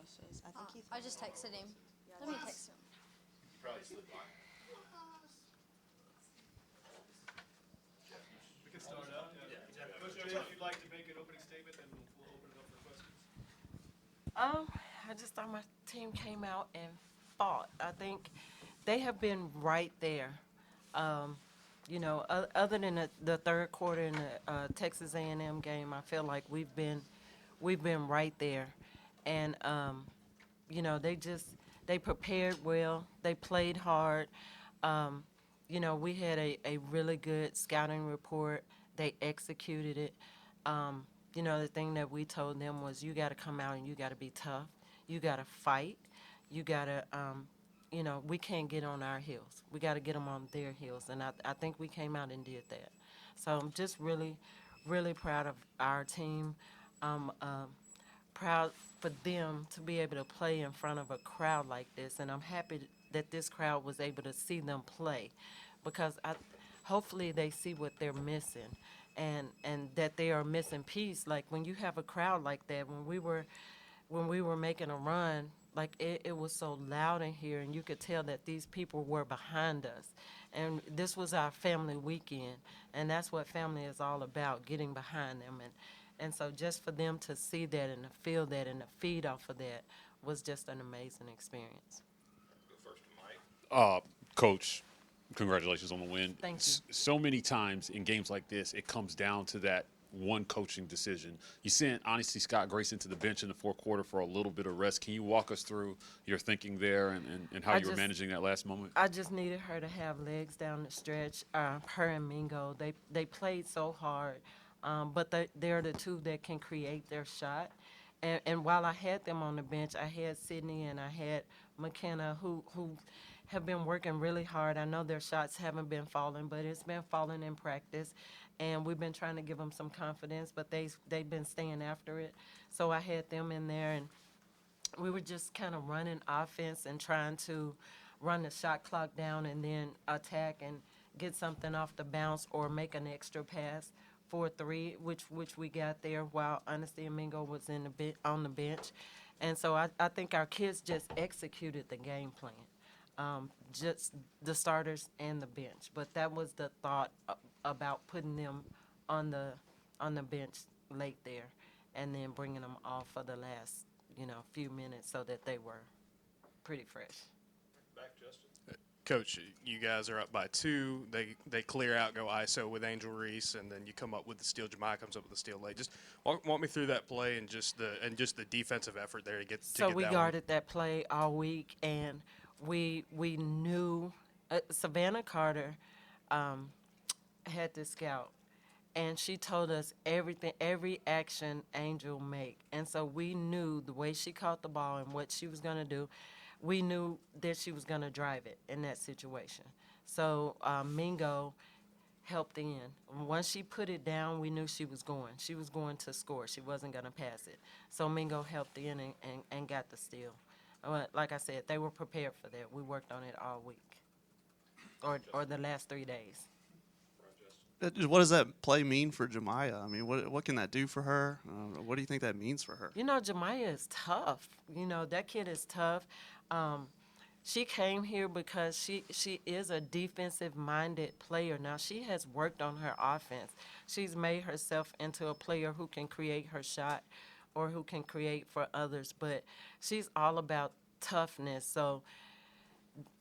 finishes. I think he I just texted him. Let me text him. You probably slid by. We can start out. Coach Jay, if you'd like to make an opening statement, then we'll open it up for questions. I just thought my team came out and fought. I think they have been right there. Other than the third quarter in the Texas A&M game, I feel like we've been right there, and they prepared well. They played hard. We had a really good scouting report. They executed it. The thing that we told them was you got to come out and you got to be tough. You got to fight. You got to, we can't get on our heels. We got to get them on their heels. And I think we came out and did that. So I'm just really, really proud of our team. I'm proud for them to be able to play in front of a crowd like this. And I'm happy that this crowd was able to see them play because hopefully they see what they're missing and that they are missing peace. Like when you have a crowd like that, when we were making a run, like it was so loud in here and you could tell that these people were behind us. And this was our family weekend, and that's what family is all about, getting behind them. And so just for them to see that and to feel that and to feed off of that was just an amazing experience. Go first to Mike. Coach, congratulations on the win. Thank you. So many times in games like this, it comes down to that one coaching decision. You sent, honestly, Scott Grayson to the bench in the fourth quarter for a little bit of rest. Can you walk us through your thinking there and how you were managing that last moment? I just needed her to have legs down the stretch. Her and Mingo, they played so hard, but they're the two that can create their shot. And while I had them on the bench, I had Sydney and I had McKenna who have been working really hard. I know their shots haven't been falling, but it's been falling in practice. And we've been trying to give them some confidence, but they've been staying after it. So I had them in there, and we were just kind of running offense and trying to run the shot clock down and then attack and get something off the bounce or make an extra pass for 3, which we got there while Honesty and Mingo was on the bench. And so I think our kids just executed the game plan. Just the starters and the bench. But that was the thought about putting them on the bench late there and then bringing them off for the last, few minutes so that they were pretty fresh. Back, Justin. Coach, you guys are up by 2. They clear out, go ISO with Angel Reese, and then you come up with the steal. Jemiah comes up with the steal late. Just walk me through that play and just the defensive effort there to get. So we guarded that play all week, and we knew Savannah Carter had to scout, and she told us every action Angel make, and so we knew the way she caught the ball and what she was gonna do. We knew that she was gonna drive it in that situation. So Mingo helped in. Once she put it down, we knew she was going. She was going to score. She wasn't gonna pass it. So Mingo helped in and got the steal. Like I said, they were prepared for that. We worked on it all week, or the last 3 days. What does that play mean for Jemiah? I mean, what can that do for her? What do you think that means for her? Jemiah is tough. That kid is tough. She came here because she is a defensive-minded player. Now, she has worked on her offense. She's made herself into a player who can create her shot or who can create for others. But she's all about toughness. So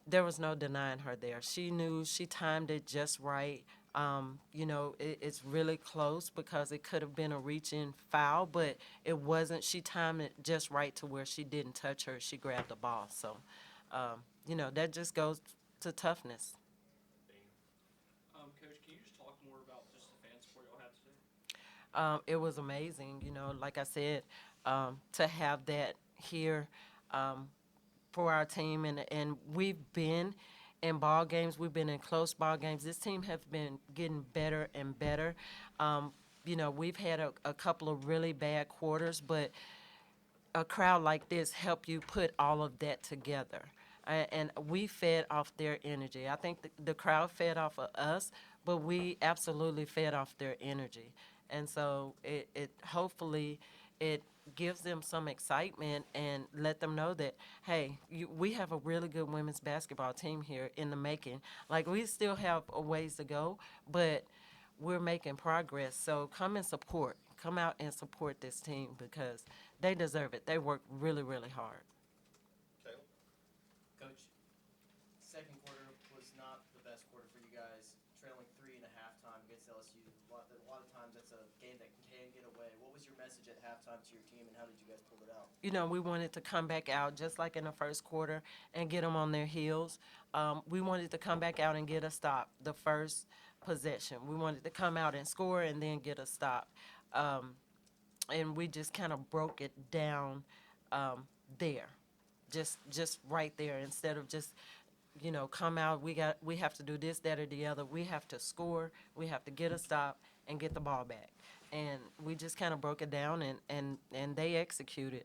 there was no denying her there. She knew she timed it just right. It's really close because it could have been a reach-in foul, but it wasn't. She timed it just right to where she didn't touch her. She grabbed the ball. So, that just goes to toughness. Coach, can you just talk more about just the fan support y'all had today? It was amazing, like I said, to have that here for our team. And we've been in ball games. We've been in close ball games. This team has been getting better and better. We've had a couple of really bad quarters, but a crowd like this help you put all of that together. And we fed off their energy. I think the crowd fed off of us, but we absolutely fed off their energy. And so it hopefully it gives them some excitement and let them know that, hey, we have a really good women's basketball team here in the making. Like, we still have a ways to go, but we're making progress. So come and support. Come out and support this team because they deserve it. They work really, really hard. Taylor? Coach, second quarter was not the best quarter for you guys, trailing 3 at halftime against LSU. A lot of times that's a game that can get away. What was your message at halftime to your team, and how did you guys pull it out? You know, we wanted to come back out just like in the first quarter and get them on their heels. We wanted to come back out and get a stop the first possession. We wanted to come out and score and then get a stop. And we just kind of broke it down there, just right there, instead of just, you know, come out, we have to do this, that, or the other. We have to score, we have to get a stop and get the ball back. And we just kind of broke it down, and they executed.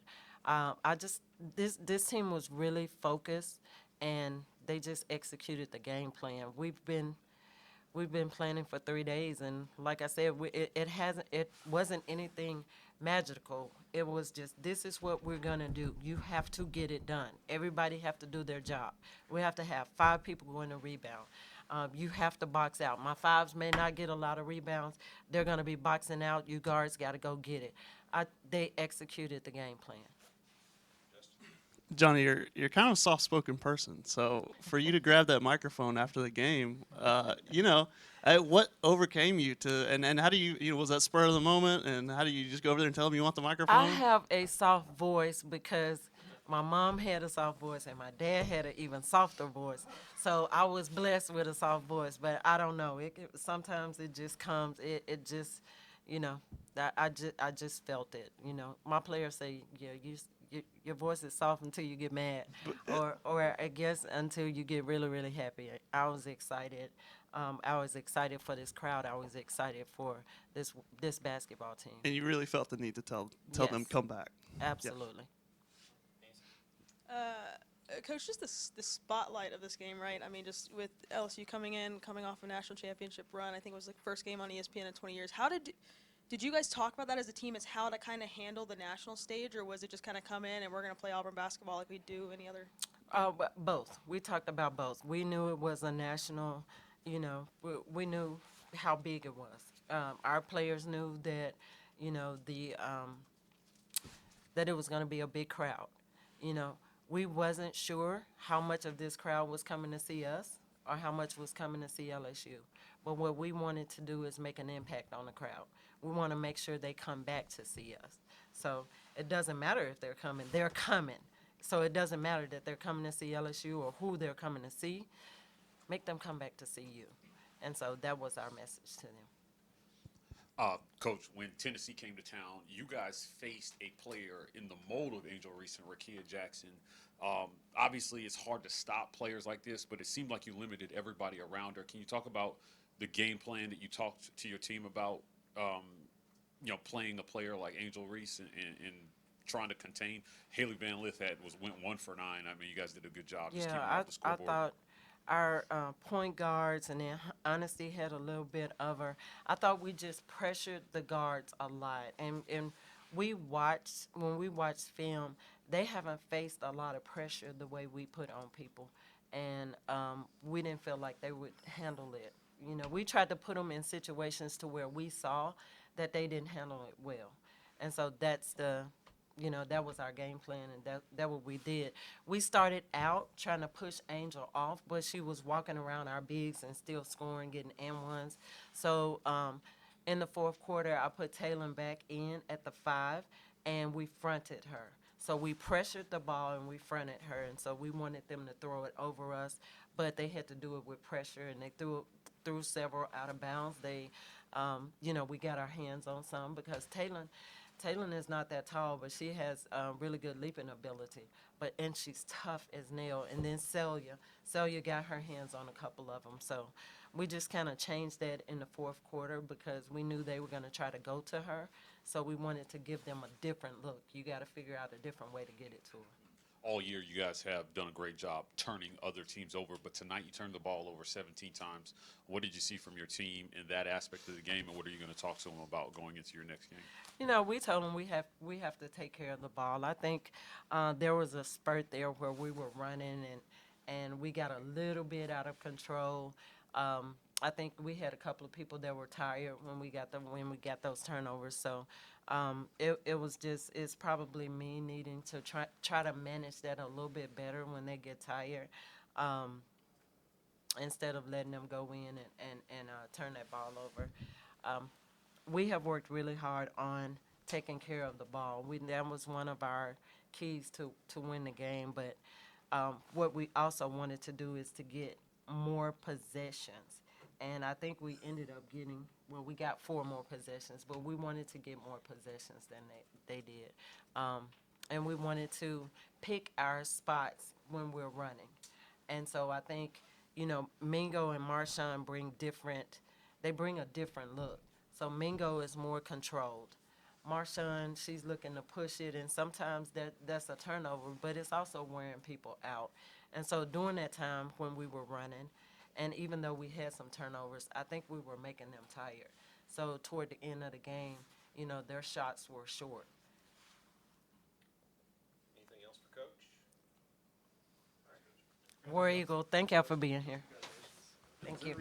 This team was really focused, and they just executed the game plan. We've been planning for 3 days, and like I said, it wasn't anything magical. It was just, this is what we're gonna do. You have to get it done. Everybody have to do their job. We have to have 5 people going to rebound. You have to box out. My 5s may not get a lot of rebounds. They're gonna be boxing out. You guards got to go get it. They executed the game plan. Johnny, you're kind of a soft-spoken person, so for you to grab that microphone after the game, what overcame you to, and how do you, was that spur of the moment, and how do you just go over there and tell them you want the microphone? I have a soft voice because my mom had a soft voice and my dad had an even softer voice. So I was blessed with a soft voice, but I don't know. Sometimes it just comes. It just, I just felt it. My players say, yeah, your voice is soft until you get mad, or I guess until you get really, really happy. I was excited. I was excited for this crowd. I was excited for this basketball team. And you really felt the need to tell them Yes. come back. Absolutely. Coach, just the spotlight of this game, right? I mean, just with LSU coming off a national championship run, I think it was the first game on ESPN in 20 years. How did you guys talk about that as a team, as how to kind of handle the national stage, or was it just kind of come in and we're going to play Auburn basketball like we do any other? Both. We talked about both. We knew it was a national, we knew how big it was. Our players knew that, that it was going to be a big crowd. We wasn't sure how much of this crowd was coming to see us or how much was coming to see LSU. But what we wanted to do is make an impact on the crowd. We want to make sure they come back to see us. So it doesn't matter if they're coming. They're coming. So it doesn't matter that they're coming to see LSU or who they're coming to see. Make them come back to see you. And so that was our message to them. Coach, when Tennessee came to town, you guys faced a player in the mold of Angel Reese and Rakia Jackson. Obviously, it's hard to stop players like this, but it seemed like you limited everybody around her. Can you talk about the game plan that you talked to your team about, playing a player like Angel Reese and trying to contain? Haley Van Lith went 1 for 9. I mean, you guys did a good job just keeping up the I scoreboard. thought our point guards, and then Honesty had a little bit of her. I thought we just pressured the guards a lot. And when we watched film, they haven't faced a lot of pressure the way we put on people. And we didn't feel like they would handle it. We tried to put them in situations to where we saw that they didn't handle it well. And so that's that was our game plan, and that what we did. We started out trying to push Angel off, but she was walking around our bigs and still scoring, getting and-ones. So in the fourth quarter, I put Taylor back in at the 5, and we fronted her. So we pressured the ball, and we fronted her, and so we wanted them to throw it over us, but they had to do it with pressure, and they threw several out of bounds. They, we got our hands on some because Taylor is not that tall, but she has really good leaping ability. And she's tough as nail. And then Celia got her hands on a couple of them. So we just kind of changed that in the fourth quarter because we knew they were going to try to go to her. So we wanted to give them a different look. You got to figure out a different way to get it to her. all year you guys have done a great job turning other teams over, but tonight you turned the ball over 17 times. What did you see from your team in that aspect of the game, and what are you going to talk to them about going into your next game? You know, we told them we have to take care of the ball. I think there was a spurt there where we were running and we got a little bit out of control. I think we had a couple of people that were tired when we got those turnovers. So it's probably me needing to try to manage that a little bit better when they get tired, instead of letting them go in and turn that ball over. We have worked really hard on taking care of the ball. That was one of our keys to win the game. But what we also wanted to do is to get more possessions. And I think we ended up we got 4 more possessions, but we wanted to get more possessions than they did. And we wanted to pick our spots when we're running. And so I think, Mingo and Marshawn bring a different look. So Mingo is more controlled. Marshawn, she's looking to push it, and sometimes that's a turnover, but it's also wearing people out. And so during that time when we were running, and even though we had some turnovers, I think we were making them tired. So toward the end of the game, their shots were short. Anything else for Coach? War Eagle, thank y'all for being here. Thank you.